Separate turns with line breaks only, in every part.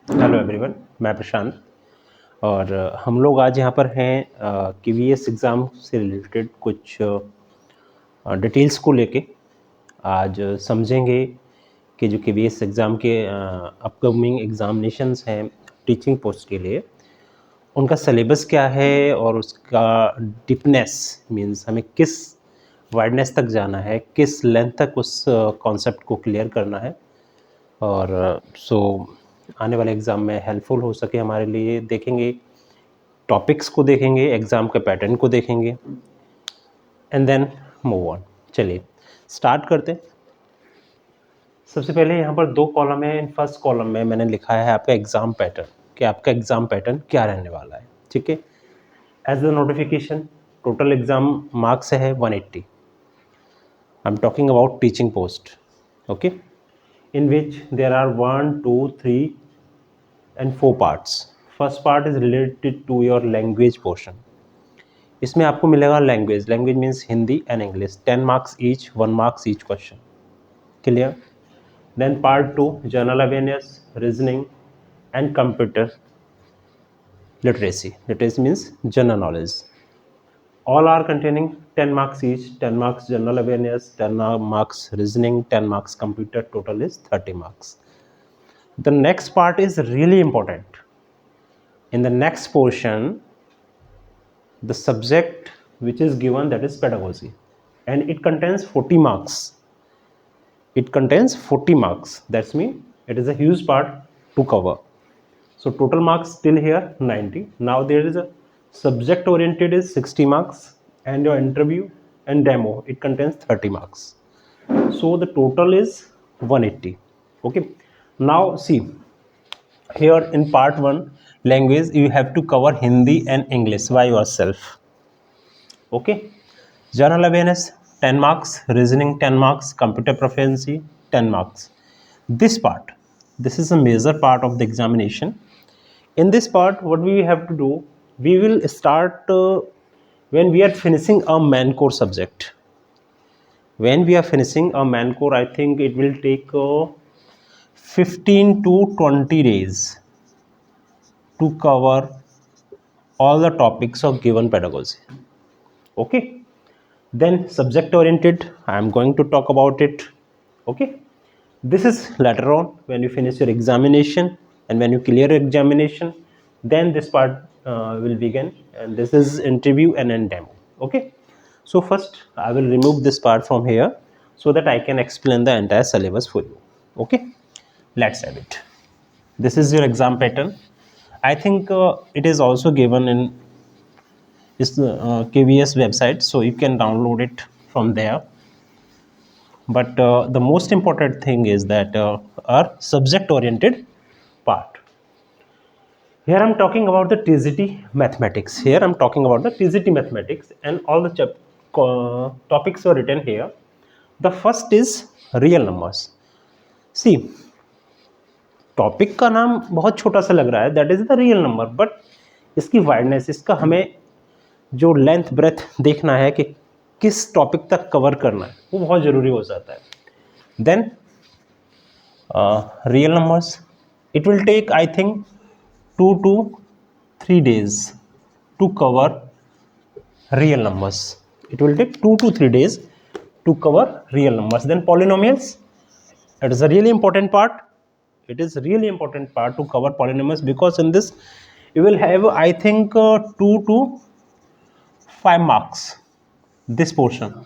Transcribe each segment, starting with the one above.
Hello everyone, मैं प्रशांत। और हम लोग आज यहाँ पर हैं केवीएस एग्ज़ाम से रिलेटेड कुछ डिटेल्स को लेके। आज समझेंगे कि जो केवीएस एग्ज़ाम के अपकमिंग एग्ज़ामिनेशंस हैं टीचिंग पोस्ट के लिए, उनका सिलेबस क्या है और उसका डीपनेस मीन्स हमें किस वाइडनेस तक जाना है, किस लेंथ तक उस कॉन्सेप्ट को क्लियर करना है। और सो आने वाले एग्ज़ाम में हेल्पफुल हो सके हमारे लिए, देखेंगे टॉपिक्स को, देखेंगे एग्ज़ाम के पैटर्न को, देखेंगे एंड देन मूव ऑन। चलिए स्टार्ट करते हैं। सबसे पहले यहाँ पर दो कॉलम है। इन फर्स्ट कॉलम में मैंने लिखा है आपका एग्ज़ाम पैटर्न, कि आपका एग्ज़ाम पैटर्न क्या रहने वाला है। ठीक है, as the notification total exam marks है 180। I am talking about teaching post, okay, in which there are 1, 2, 3 and 4 parts. First part is related to your language portion. इसमें आपको मिलेगा language, language means Hindi and English, 10 marks each, 1 marks each question. Clear? Then part 2 general awareness, reasoning and computer literacy. Literacy means general knowledge. All are containing 10 marks each, 10 marks general awareness, 10 marks reasoning, 10 marks computer, total is 30 marks. The next part is really important. In the next portion, the subject which is given, that is pedagogy, and it contains 40 marks. It contains 40 marks. That's mean it is a huge part to cover. So total marks till here 90. Now there is a subject oriented is 60 marks, and your interview and demo, it contains 30 marks. So the total is 180. Okay, now see, here in part 1 language, you have to cover Hindi and English by yourself. Okay, general awareness 10 marks, reasoning 10 marks, computer proficiency 10 marks. This part, this is a major part of the examination. In this part, what we have to do, we will start when we are finishing a main core subject. When we are finishing a main core, I think it will take 15 to 20 days to cover all the topics of given pedagogy. Okay, then subject oriented, I am going to talk about it. Okay, this is later on when you finish your examination, and when you clear your examination, then this part will begin, and this is interview and then demo. Okay, so first I will remove this part from here so that I can explain the entire syllabus for you. Okay, let's have it. This is your exam pattern. I think it is also given in this KVS website, so you can download it from there. But the most important thing is that our subject oriented part. Here I'm talking about the TGT mathematics. Here I'm talking about the TGT mathematics, and all the topics are written here. The first is real numbers. See, topic का नाम बहुत छोटा सा लग रहा है, that is the real number, but इसकी wideness, इसका हमें जो लेंथ ब्रेथ देखना है कि किस टॉपिक तक कवर करना है, वो बहुत ज़रूरी हो जाता है. Then real numbers, it will take I think 2 to 3 days to cover real numbers. It will take 2 to 3 days to cover real numbers. Then polynomials, it is a really important part. It is really important part to cover polynomials, because in this you will have I think 2 to 5 marks. This portion,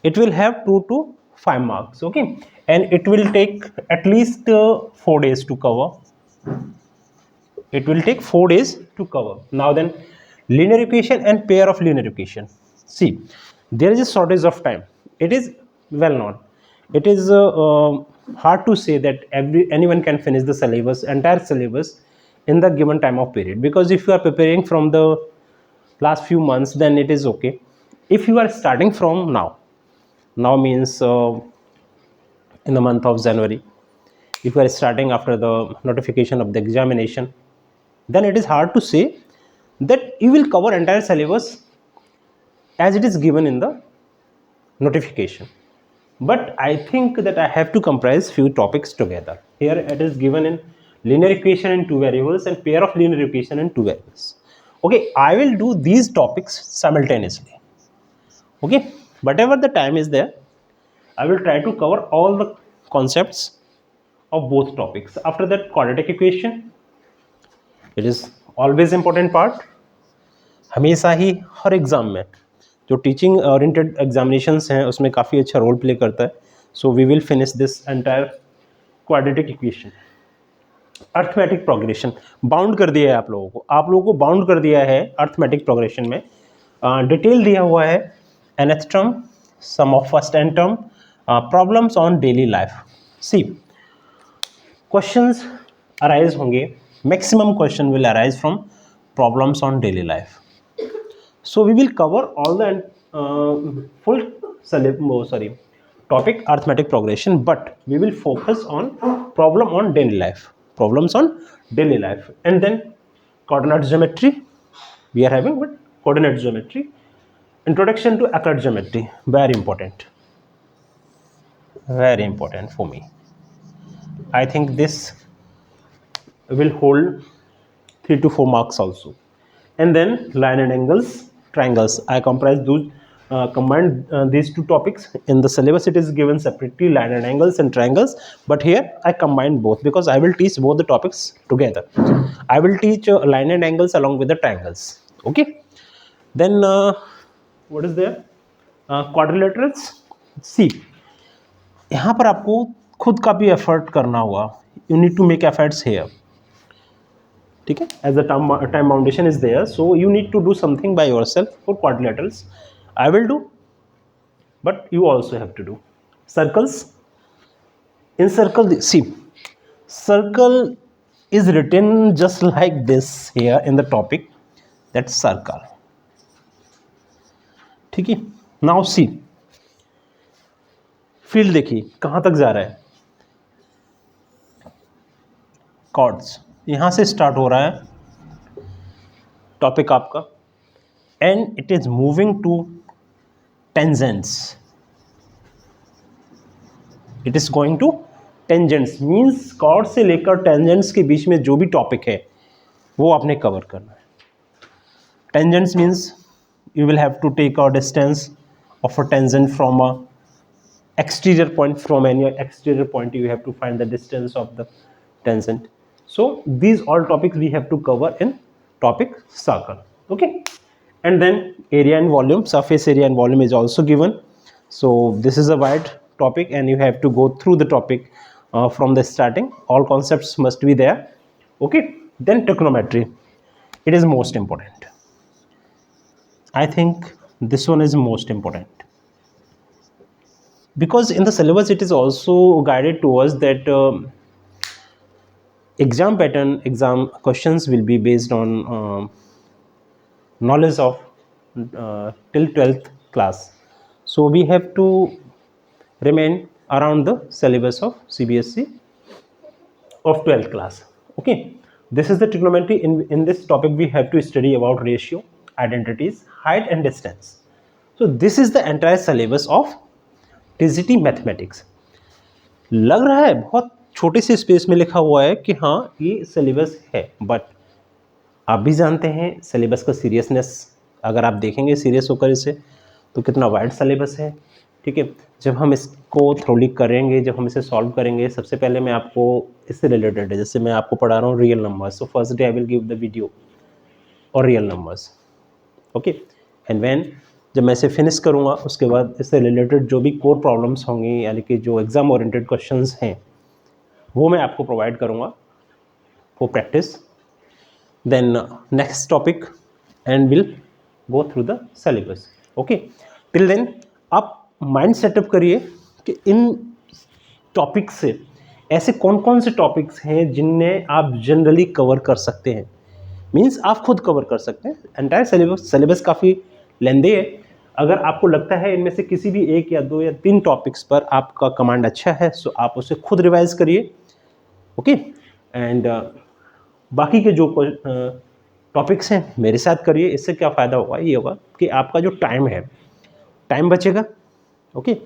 it will have 2 to 5 marks. Okay, and it will take at least 4 days to cover. It will take 4 days to cover. Now then, linear equation and pair of linear equation. See, there is a shortage of time. It is well known. It is hard to say that anyone can finish the syllabus, entire syllabus, in the given time of period. Because if you are preparing from the last few months, then it is okay. If you are starting from now means in the month of January, if you are starting after the notification of the examination, then it is hard to say that you will cover entire syllabus as it is given in the notification. But I think that I have to comprise few topics together. Here it is given in linear equation in two variables, and pair of linear equation in two variables. Okay, I will do these topics simultaneously. Okay, whatever the time is there, I will try to cover all the concepts of both topics. After that, quadratic equation, it is always important part. हमेशा ही हर exam में जो teaching oriented examinations हैं उसमें काफ़ी अच्छा role play करता है. So we will finish this entire quadratic equation. Arithmetic progression bound कर दिया है आप लोगों को बाउंड कर दिया है अर्थमेटिक प्रोग्रेशन में. डिटेल दिया हुआ है nth term, sum of first N term, problems on daily life. See questions arise होंगे, maximum question will arise from problems on daily life. So we will cover all the full topic arithmetic progression, but we will focus on problems on daily life, and then coordinate geometry we are having, but coordinate geometry, introduction to Euclid geometry, very important for me. I think this will hold 3 to 4 marks also. And then line and angles, triangles. I combined these two topics. In the syllabus it is given separately, line and angles and triangles, but here I combined both because I will teach both the topics together. I will teach line and angles along with the triangles. Okay, then what is there, quadrilaterals. See, यहाँ पर आपको खुद का भी effort करना होगा. You need to make efforts here. ठीक है, as a time foundation is there, so you need to do something by yourself for quadrilaterals. I will do, but you also have to do. Circles, in circle, see circle is written just like this here in the topic, that's circle. ठीक है, now see field देखिए कहाँ तक जा रहा है. Chords यहाँ से स्टार्ट हो रहा है टॉपिक आपका, and it is moving to tangents. It is going to tangents, means chord से लेकर टेंजेंट्स के बीच में जो भी टॉपिक है वो आपने कवर करना है. Tangents means you will have to take a distance of a tangent from a exterior point. From any exterior point you have to find the distance of the tangent. So these all topics we have to cover in topic circle. Okay, and then area and volume, surface area and volume is also given. So this is a wide topic and you have to go through the topic from the starting. All concepts must be there. Okay, then trigonometry, it is most important. I think this one is most important because in the syllabus it is also guided towards that exam pattern, exam questions will be based on knowledge of till 12th class. So we have to remain around the syllabus of CBSE of 12th class. Okay, this is the trigonometry. In this topic we have to study about ratio, identities, height and distance. So this is the entire syllabus of TGT mathematics. लग रहा है बहुत छोटे से space में लिखा हुआ है कि हाँ ये सिलेबस है, बट आप भी जानते हैं सिलेबस का सीरियसनेस. अगर आप देखेंगे सीरियस होकर इसे तो कितना वाइड सिलेबस है. ठीक है, जब हम इसको थ्रोली करेंगे, जब हम इसे सॉल्व करेंगे, सबसे पहले मैं आपको इससे रिलेटेड है, जैसे मैं आपको पढ़ा रहा हूँ real numbers. So first day I will give the video और real numbers. Okay, and when जब मैं इसे फिनिश करूँगा उसके बाद इससे रिलेटेड जो भी कोर प्रॉब्लम्स होंगी, यानी कि जो एग्ज़ाम ओरिएंटेड क्वेश्चंस हैं, वो मैं आपको प्रोवाइड करूँगा for practice. Then next topic and will go through the syllabus. Okay, till then आप माइंड सेटअप करिए कि इन टॉपिक से ऐसे कौन कौन से टॉपिक्स हैं जिन्हें आप जनरली कवर कर सकते हैं. मीन्स आप खुद कवर कर सकते हैं. एंटायर सिलेबस काफ़ी लेंदी है. अगर आपको लगता है इनमें से किसी भी एक या दो या तीन टॉपिक्स पर आपका कमांड अच्छा है, सो आप उसे खुद रिवाइज करिए. ओके, एंड बाकी के जो टॉपिक्स हैं मेरे साथ करिए. इससे क्या फ़ायदा होगा, ये होगा कि आपका जो टाइम है, टाइम बचेगा. ओके,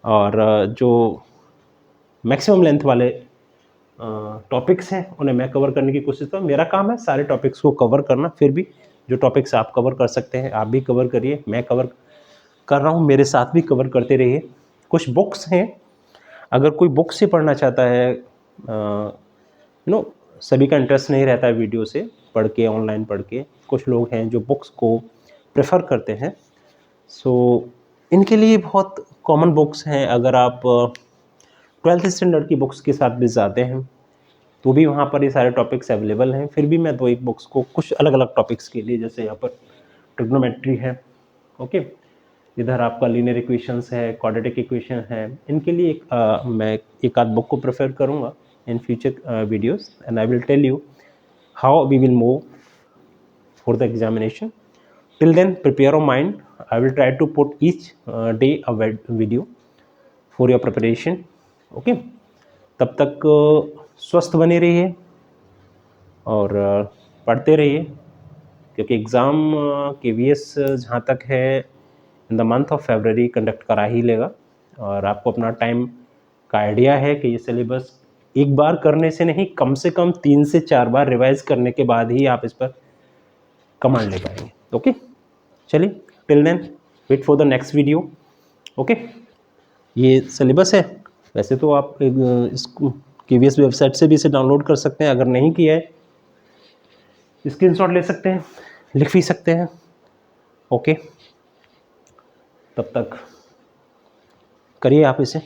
और जो मैक्सिमम लेंथ वाले टॉपिक्स हैं उन्हें मैं कवर करने की कोशिश करता हूँ। मेरा काम है सारे टॉपिक्स को कवर करना, फिर भी जो टॉपिक्स आप कवर कर सकते हैं आप भी कवर करिए, मैं कवर कर रहा हूँ, मेरे साथ भी कवर करते रहिए। कुछ बुक्स हैं, अगर कोई बुक से पढ़ना चाहता है, सभी का इंटरेस्ट नहीं रहता है वीडियो से पढ़ के, ऑनलाइन पढ़ के, कुछ लोग हैं जो बुक्स को प्रेफर करते हैं। सो इनके लिए बहुत कॉमन बुक्स हैं। अगर आप 12th स्टैंडर्ड की बुक्स के साथ भी जाते हैं तो भी वहाँ पर ये सारे टॉपिक्स अवेलेबल हैं। फिर भी मैं 2-1 बुक्स को कुछ अलग अलग टॉपिक्स के लिए, जैसे यहाँ पर ट्रिग्नोमेट्री है, ओके, इधर आपका लीनियर इक्वेशंस है, क्वाड्रेटिक इक्वेशन है, इनके लिए मैं एक आध बुक को प्रेफर करूँगा in future videos, and I will tell you how we will move for the examination. Till then, prepare your mind. I will try to put each day a video for your preparation. Okay. तब तक स्वस्थ बने रहिए और पढ़ते रहिए, क्योंकि exam KVS जहाँ तक है in the month of February conduct करा ही लेगा, और आपको अपना टाइम का आइडिया है कि ये सिलेबस एक बार करने से नहीं, कम से कम 3 से 4 बार रिवाइज करने के बाद ही आप इस पर कमांड ले पाएंगे। ओके, चलिए, till then wait for the next video. Okay, ये सिलेबस है, वैसे तो आप इसको KVS वेबसाइट से भी इसे डाउनलोड कर सकते हैं, अगर नहीं किया है स्क्रीनशॉट ले सकते हैं, लिख भी सकते हैं। ओके, तब तक करिए आप इसे।